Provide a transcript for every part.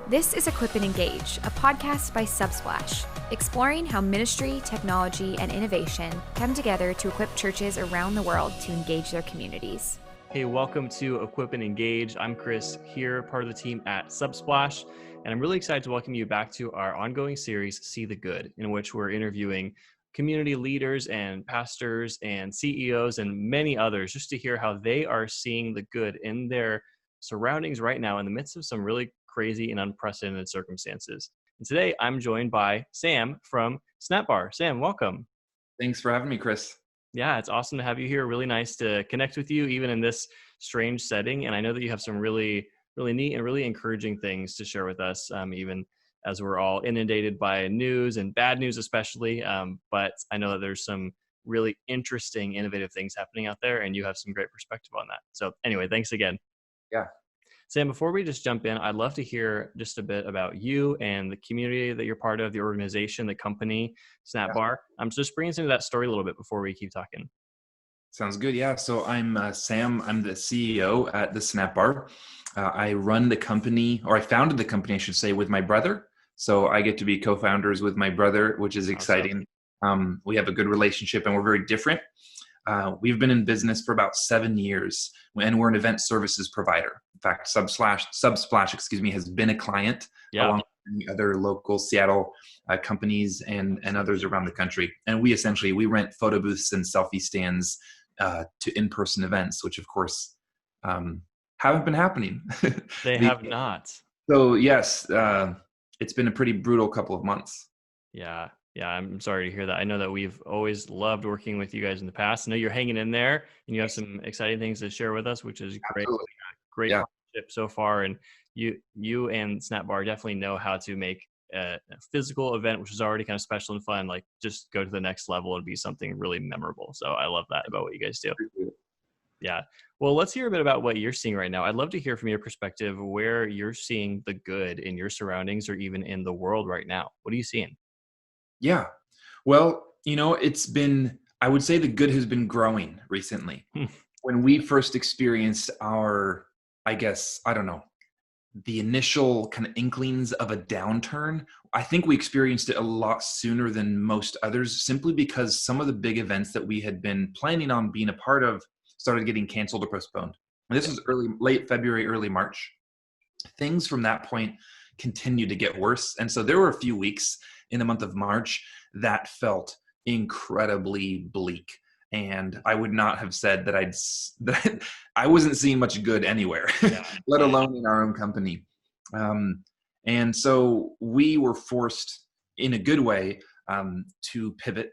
This is Equip and Engage, a podcast by Subsplash, exploring how ministry, technology, and innovation come together to equip churches around the world to engage their communities. Hey, welcome to Equip and Engage. I'm Chris, here, part of the team at Subsplash, and I'm really excited to welcome you back to our ongoing series, See the Good, in which we're interviewing community leaders and pastors and CEOs and many others just to hear how they are seeing the good in their surroundings right now in the midst of some really crazy and unprecedented circumstances. And today I'm joined by Sam from SnapBar. Sam, welcome. Thanks for having me, Chris. Yeah, it's awesome to have you here. Really nice to connect with you, even in this strange setting. And I know that you have some really neat and really encouraging things to share with us, even as we're all inundated by news and bad news especially. But I know that there's some really interesting, innovative things happening out there, and you have some great perspective on that. So anyway, thanks again. Yeah. Sam, before we just jump in, I'd love to hear just a bit about you and the community that you're part of, the organization, the company, SnapBar. So just bring us into that story a little bit before we keep talking. Sounds good. Yeah. So I'm Sam. I'm the CEO at the SnapBar. I run the company, or I founded the company, I should say, with my brother. So I get to be co-founders with my brother, which is exciting. Awesome. We have a good relationship and we're very different. We've been in business for about 7 years, and we're an event services provider. In fact, Subsplash, has been a client along with many other local Seattle companies and others around the country. And we rent photo booths and selfie stands to in-person events, which of course haven't been happening. They have not. So yes, it's been a pretty brutal couple of months. Yeah, I'm sorry to hear that. I know that we've always loved working with you guys in the past. I know you're hanging in there and you have some exciting things to share with us, which is great. Absolutely. Great partnership so far. And you and SnapBar definitely know how to make a physical event, which is already kind of special and fun, like just go to the next level and be something really memorable. So I love that about what you guys do. Yeah. Well, let's hear a bit about what you're seeing right now. I'd love to hear from your perspective where you're seeing the good in your surroundings or even in the world right now. What are you seeing? Yeah. Well, I would say the good has been growing recently. When we first experienced the initial kind of inklings of a downturn, I think we experienced it a lot sooner than most others, simply because some of the big events that we had been planning on being a part of started getting canceled or postponed. And this was late February, early March. Things from that point continued to get worse. And so there were a few weeks in the month of March that felt incredibly bleak. And I would not have said that I wasn't seeing much good anywhere, let alone in our own company. And so we were forced in a good way to pivot.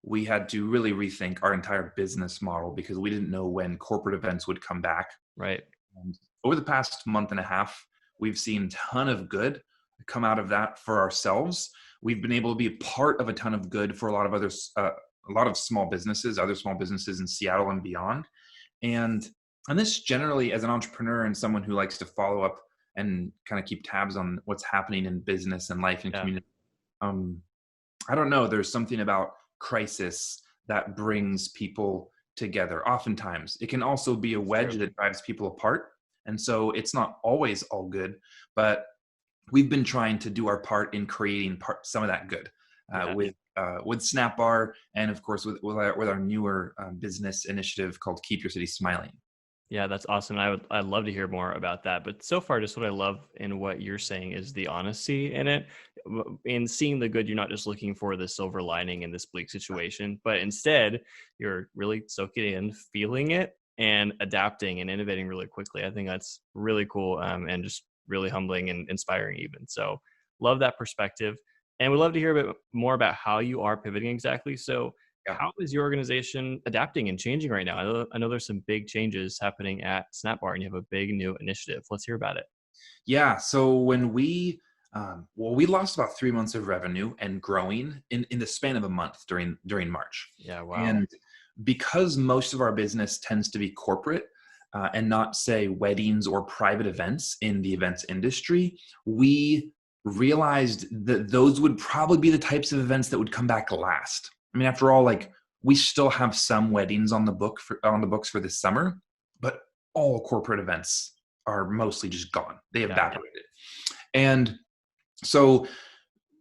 We had to really rethink our entire business model because we didn't know when corporate events would come back. Right. And over the past month and a half, we've seen a ton of good come out of that for ourselves. We've been able to be a part of a ton of good for a lot of others, a lot of small businesses, other small businesses in Seattle and beyond. And this generally, as an entrepreneur and someone who likes to follow up and kind of keep tabs on what's happening in business and life and community, I don't know, there's something about crisis that brings people together. Oftentimes, it can also be a wedge that drives people apart. And so it's not always all good, but we've been trying to do our part in creating some of that good with SnapBar, and of course with our newer business initiative called Keep Your City Smiling. Yeah, that's awesome. I'd love to hear more about that. But so far, just what I love in what you're saying is the honesty in it. In seeing the good, you're not just looking for the silver lining in this bleak situation, but instead you're really soaking it in, feeling it, and adapting and innovating really quickly. I think that's really cool and just really humbling and inspiring even. So love that perspective. And we'd love to hear a bit more about how you are pivoting exactly. So how is your organization adapting and changing right now? I know there's some big changes happening at SnapBar and you have a big new initiative. Let's hear about it. Yeah. So when we lost about 3 months of revenue and growing in the span of a month during March. Yeah. Wow. And because most of our business tends to be corporate, and not say weddings or private events in the events industry, we realized that those would probably be the types of events that would come back last. I mean, after all, we still have some weddings on the books for this summer, but all corporate events are mostly just gone. They evaporated. And so,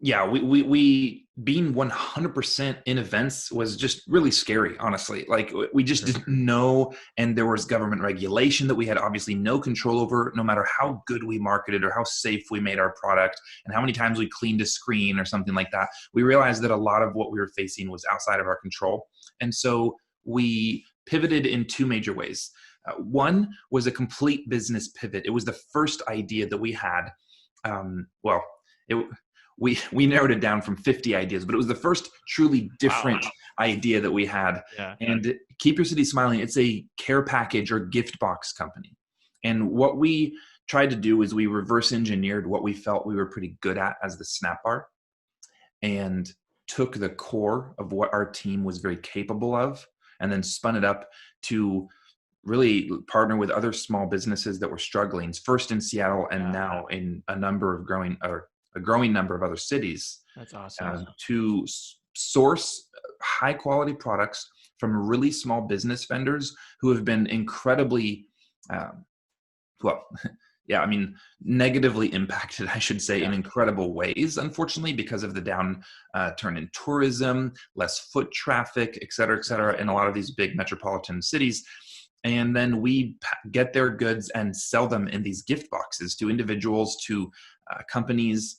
yeah, we being 100% in events was just really scary, honestly. Like, we just didn't know, and there was government regulation that we had obviously no control over, no matter how good we marketed or how safe we made our product and how many times we cleaned a screen or something like that. We realized that a lot of what we were facing was outside of our control. And so we pivoted in two major ways. One was a complete business pivot. It was the first idea that we had. We narrowed it down from 50 ideas, but it was the first truly different idea that we had. Yeah. And Keep Your City Smiling, it's a care package or gift box company. And what we tried to do is we reverse engineered what we felt we were pretty good at as the SnapBar, and took the core of what our team was very capable of, and then spun it up to really partner with other small businesses that were struggling, first in Seattle and now in a growing number of other cities. That's awesome. To source high quality products from really small business vendors who have been incredibly, negatively impacted, I should say, in incredible ways, unfortunately, because of the downturn in tourism, less foot traffic, et cetera, in a lot of these big metropolitan cities. And then we get their goods and sell them in these gift boxes to individuals, to companies.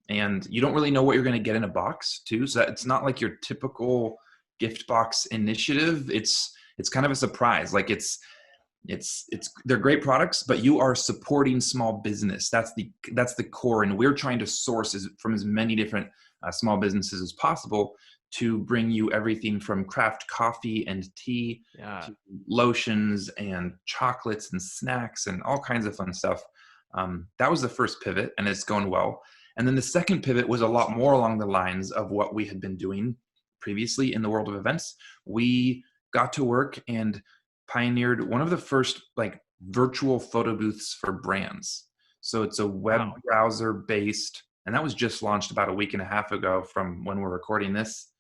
And you don't really know what you're going to get in a box too. So it's not like your typical gift box initiative. It's kind of a surprise. Like they're great products, but you are supporting small business. That's the core. And we're trying to source from as many different small businesses as possible to bring you everything from craft coffee and tea to lotions and chocolates and snacks and all kinds of fun stuff. That was the first pivot, and it's going well. And then the second pivot was a lot more along the lines of what we had been doing previously in the world of events. We got to work and pioneered one of the first virtual photo booths for brands. So it's a web browser based, and that was just launched about a week and a half ago from when we're recording this.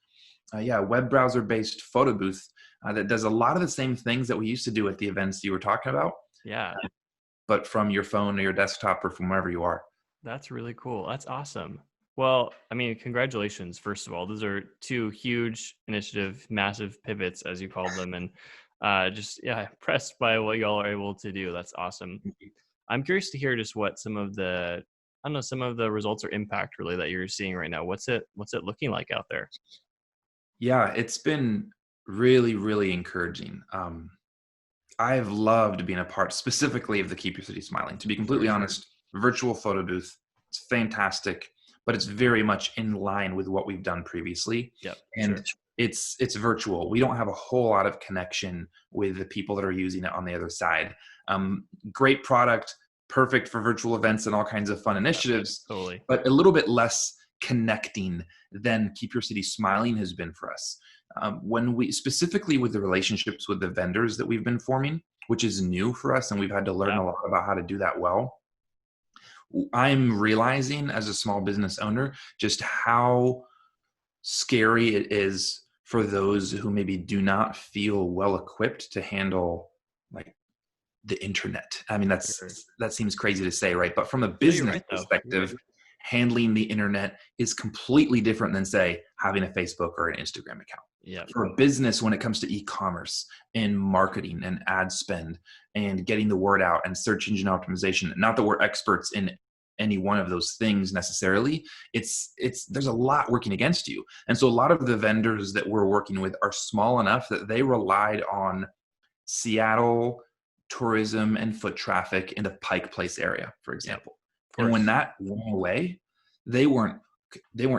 Web browser based photo booth that does a lot of the same things that we used to do at the events you were talking about. Yeah. But from your phone or your desktop or from wherever you are. That's really cool. That's awesome. Well, I mean, congratulations, first of all. Those are two huge massive pivots, as you called them. And impressed by what y'all are able to do. That's awesome. I'm curious to hear just what some of the results or impact really that you're seeing right now. What's it looking like out there? Yeah, it's been really, really encouraging. I've loved being a part specifically of the Keep Your City Smiling. To be completely honest, virtual photo booth, it's fantastic, but it's very much in line with what we've done previously. It's virtual. We don't have a whole lot of connection with the people that are using it on the other side. Great product, perfect for virtual events and all kinds of fun initiatives, totally. But a little bit less connecting than Keep Your City Smiling has been for us. When we, specifically with the relationships with the vendors that we've been forming, which is new for us, and we've had to learn a lot about how to do that well. I'm realizing as a small business owner just how scary it is for those who maybe do not feel well equipped to handle the internet. I mean, that seems crazy to say, right? But from a business perspective, handling the internet is completely different than, say, having a Facebook or an Instagram account. Yeah. For a business, when it comes to e-commerce and marketing and ad spend and getting the word out and search engine optimization, not that we're experts in any one of those things necessarily, there's a lot working against you. And so a lot of the vendors that we're working with are small enough that they relied on Seattle tourism and foot traffic in the Pike Place area, for example. And when that went away, they weren't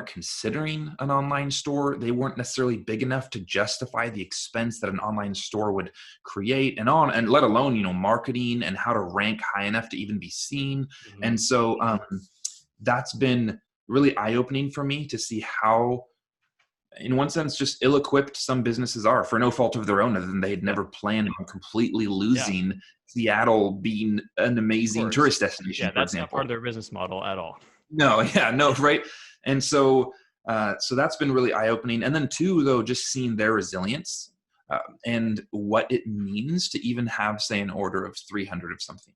considering an online store. They weren't necessarily big enough to justify the expense that an online store would create, and let alone, marketing and how to rank high enough to even be seen. Mm-hmm. And so that's been really eye-opening for me to see how, in one sense, just ill-equipped some businesses are for no fault of their own, other than they had never planned on completely losing Seattle being an amazing tourist destination. Yeah, that's not part of their business model at all. No, right. And so that's been really eye-opening. And then two, though, just seeing their resilience and what it means to even have, say, an order of 300 of something,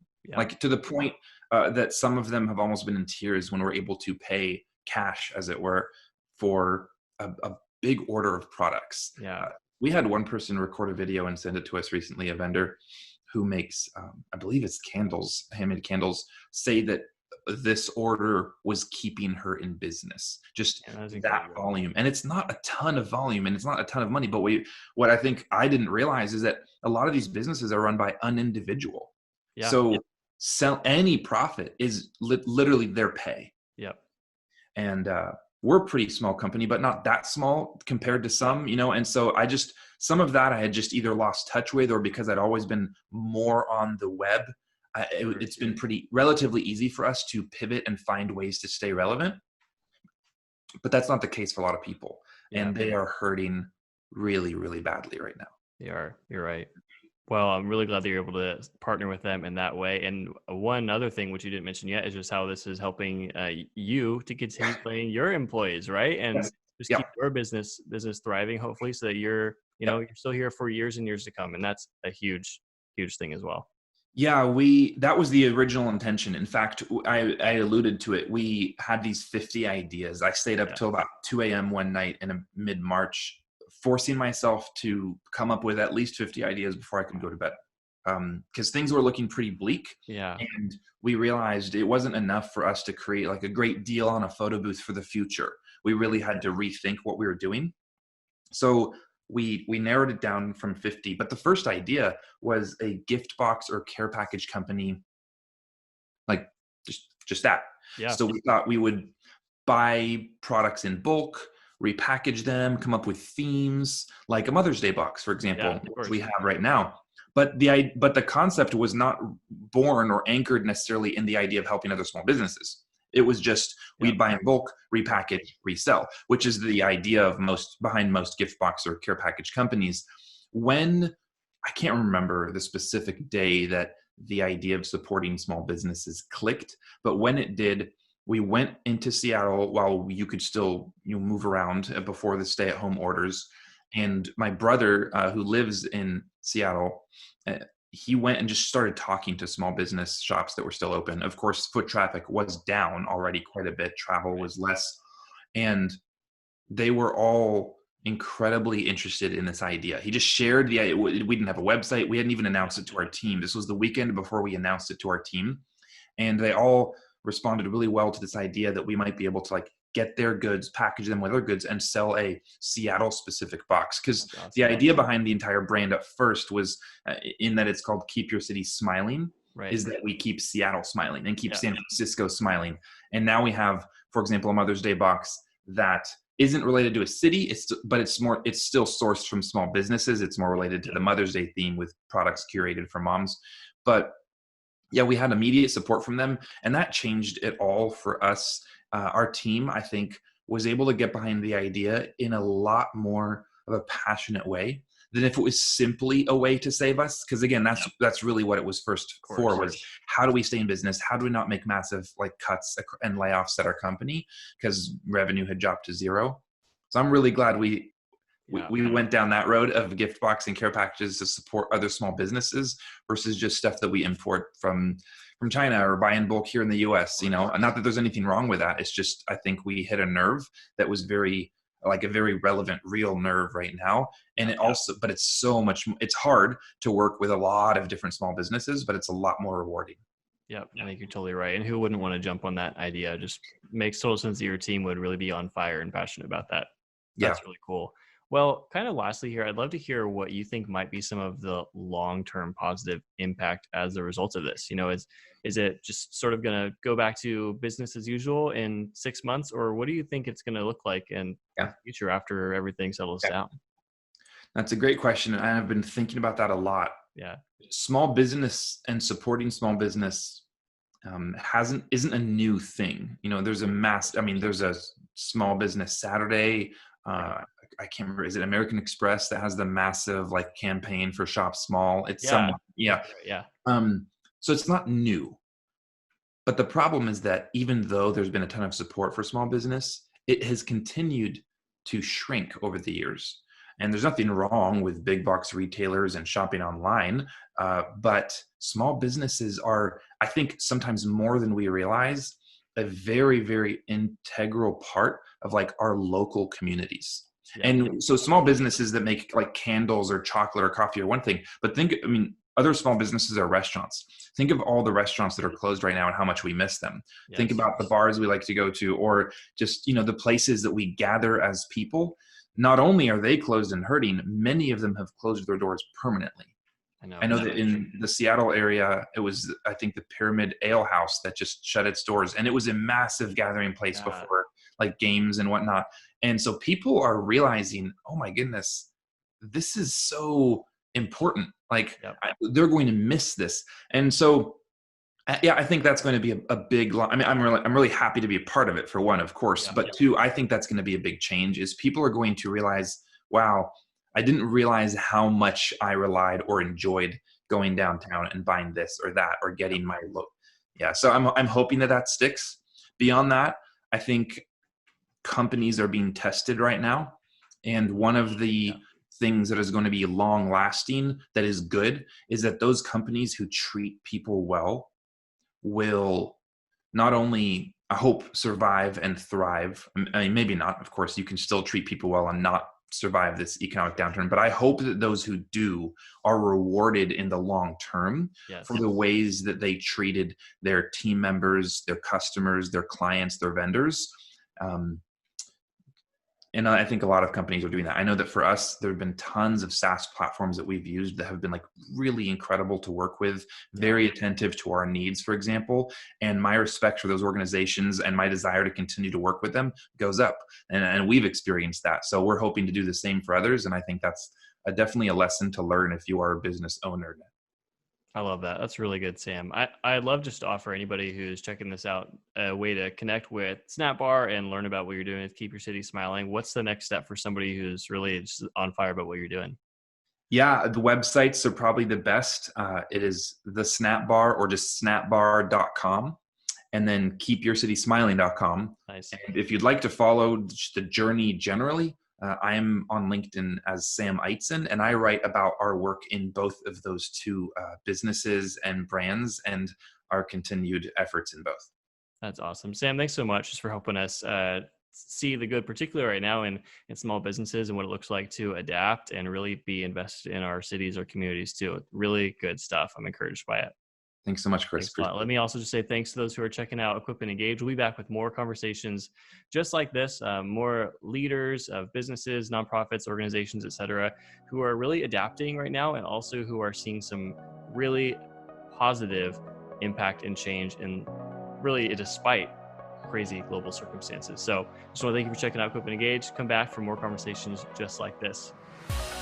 to the point that some of them have almost been in tears when we're able to pay cash, as it were, for a big order of products. Yeah. We had one person record a video and send it to us recently, a vendor who makes, I believe it's candles, handmade candles, say that this order was keeping her in business. Just that volume. And it's not a ton of volume and it's not a ton of money, but what I think I didn't realize is that a lot of these businesses are run by an individual. Yeah. So sell any profit is literally their pay. Yep. And we're a pretty small company, but not that small compared to some, and so some of that I had just either lost touch with, or because I'd always been more on the web, it's been relatively easy for us to pivot and find ways to stay relevant. But that's not the case for a lot of people. Yeah. And they are hurting really, really badly right now. They are. You're right. Well, I'm really glad that you're able to partner with them in that way. And one other thing, which you didn't mention yet, is just how this is helping you to continue paying your employees, right? And just keep your business thriving, hopefully, so that you're still here for years and years to come. And that's a huge, huge thing as well. Yeah, that was the original intention. In fact, I alluded to it. We had these 50 ideas. I stayed up till about 2 a.m. one night in mid-March, forcing myself to come up with at least 50 ideas before I could go to bed. Because things were looking pretty bleak. Yeah. And we realized it wasn't enough for us to create like a great deal on a photo booth for the future. We really had to rethink what we were doing. So we narrowed it down from 50. But the first idea was a gift box or care package company, like just that. Yeah. So we thought we would buy products in bulk, repackage them, come up with themes, like a Mother's Day box, for example, which we have right now. But the concept was not born or anchored necessarily in the idea of helping other small businesses. It was just we'd buy in bulk, repackage, resell, which is the idea of behind most gift box or care package companies. When I can't remember the specific day that the idea of supporting small businesses clicked, but when it did, we went into Seattle while you could still move around before the stay-at-home orders. And my brother, who lives in Seattle, he went and just started talking to small business shops that were still open. Of course, foot traffic was down already quite a bit. Travel was less. And they were all incredibly interested in this idea. He just shared the idea. We didn't have a website. We hadn't even announced it to our team. This was the weekend before we announced it to our team. And they all responded really well to this idea that we might be able to get their goods, package them with our goods, and sell a Seattle specific box. Because the idea behind the entire brand at first was in that it's called Keep Your City Smiling, is that we keep Seattle smiling and keep San Francisco smiling. And now we have, for example, a Mother's Day box that isn't related to a city, but it's still sourced from small businesses. It's more related to the Mother's Day theme with products curated for moms. But yeah, we had immediate support from them, and that changed it all for us. Our team, I think, was able to get behind the idea in a lot more of a passionate way than if it was simply a way to save us. Because again, that's really what it was first for, was how do we stay in business? How do we not make massive cuts and layoffs at our company because revenue had dropped to zero? So I'm really glad we went down that road of gift box and care packages to support other small businesses versus just stuff that we import from China or buy in bulk here in the US, not that there's anything wrong with that. It's just, I think we hit a nerve that was a very relevant, real nerve right now. And but it's hard to work with a lot of different small businesses, but it's a lot more rewarding. Yep, I think you're totally right. And who wouldn't want to jump on that idea? Just makes total sense that your team would really be on fire and passionate about that. That's really cool. Well, kind of lastly here, I'd love to hear what you think might be some of the long-term positive impact as a result of this. Is it just sort of going to go back to business as usual in 6 months, or what do you think it's going to look like in the future after everything settles down? That's a great question. And I've been thinking about that a lot. Yeah. Small business and supporting small business isn't a new thing. There's a small business Saturday. I can't remember. Is it American Express that has the massive campaign for Shop Small? It's so it's not new. But the problem is that even though there's been a ton of support for small business, it has continued to shrink over the years. And there's nothing wrong with big box retailers and shopping online. But small businesses are, I think, sometimes more than we realize, a very, very integral part of like our local communities. Yeah. And so small businesses that make like candles or chocolate or coffee are one thing, but other small businesses are restaurants. Think of all the restaurants that are closed right now and how much we miss them. Yes. Think about the bars we like to go to, or just, the places that we gather as people. Not only are they closed and hurting, many of them have closed their doors permanently. I know that in the Seattle area, it was, I think, the Pyramid Ale House that just shut its doors. And it was a massive gathering place before like games and whatnot. And so people are realizing, oh my goodness, this is so important. Like they're going to miss this. And so, I think that's going to be a big, I'm really happy to be a part of it, for one, of course, but two, I think that's going to be a big change, is people are going to realize, wow, I didn't realize how much I relied or enjoyed going downtown and buying this or that or getting my look. So I'm hoping that sticks. Beyond that, I think companies are being tested right now. And one of the things that is going to be long lasting, that is good, is that those companies who treat people well will not only, I hope, survive and thrive. I mean, maybe not, of course, you can still treat people well and not survive this economic downturn, but I hope that those who do are rewarded in the long term for the ways that they treated their team members, their customers, their clients, their vendors. And I think a lot of companies are doing that. I know that for us, there have been tons of SaaS platforms that we've used that have been like really incredible to work with, very attentive to our needs, for example. And my respect for those organizations and my desire to continue to work with them goes up. And we've experienced that. So we're hoping to do the same for others. And I think that's definitely a lesson to learn if you are a business owner. I love that. That's really good, Sam. I'd love just to offer anybody who's checking this out a way to connect with SnapBar and learn about what you're doing to keep your city smiling. What's the next step for somebody who's really just on fire about what you're doing? Yeah, the websites are probably the best. It is the SnapBar or just snapbar.com, and then keepyourcitysmiling.com. Nice. And if you'd like to follow the journey generally, I am on LinkedIn as Sam Eitzen, and I write about our work in both of those two businesses and brands and our continued efforts in both. That's awesome. Sam, thanks so much just for helping us see the good, particularly right now in small businesses and what it looks like to adapt and really be invested in our cities or communities too. Really good stuff. I'm encouraged by it. Thanks so much, Chris. Let me also just say thanks to those who are checking out Equip and Engage. We'll be back with more conversations just like this, more leaders of businesses, nonprofits, organizations, et cetera, who are really adapting right now and also who are seeing some really positive impact and change, and really despite crazy global circumstances. So just want to thank you for checking out Equip and Engage. Come back for more conversations just like this.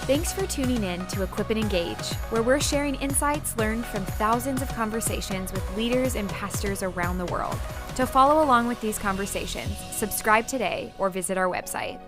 Thanks for tuning in to Equip and Engage, where we're sharing insights learned from thousands of conversations with leaders and pastors around the world. To follow along with these conversations, subscribe today or visit our website.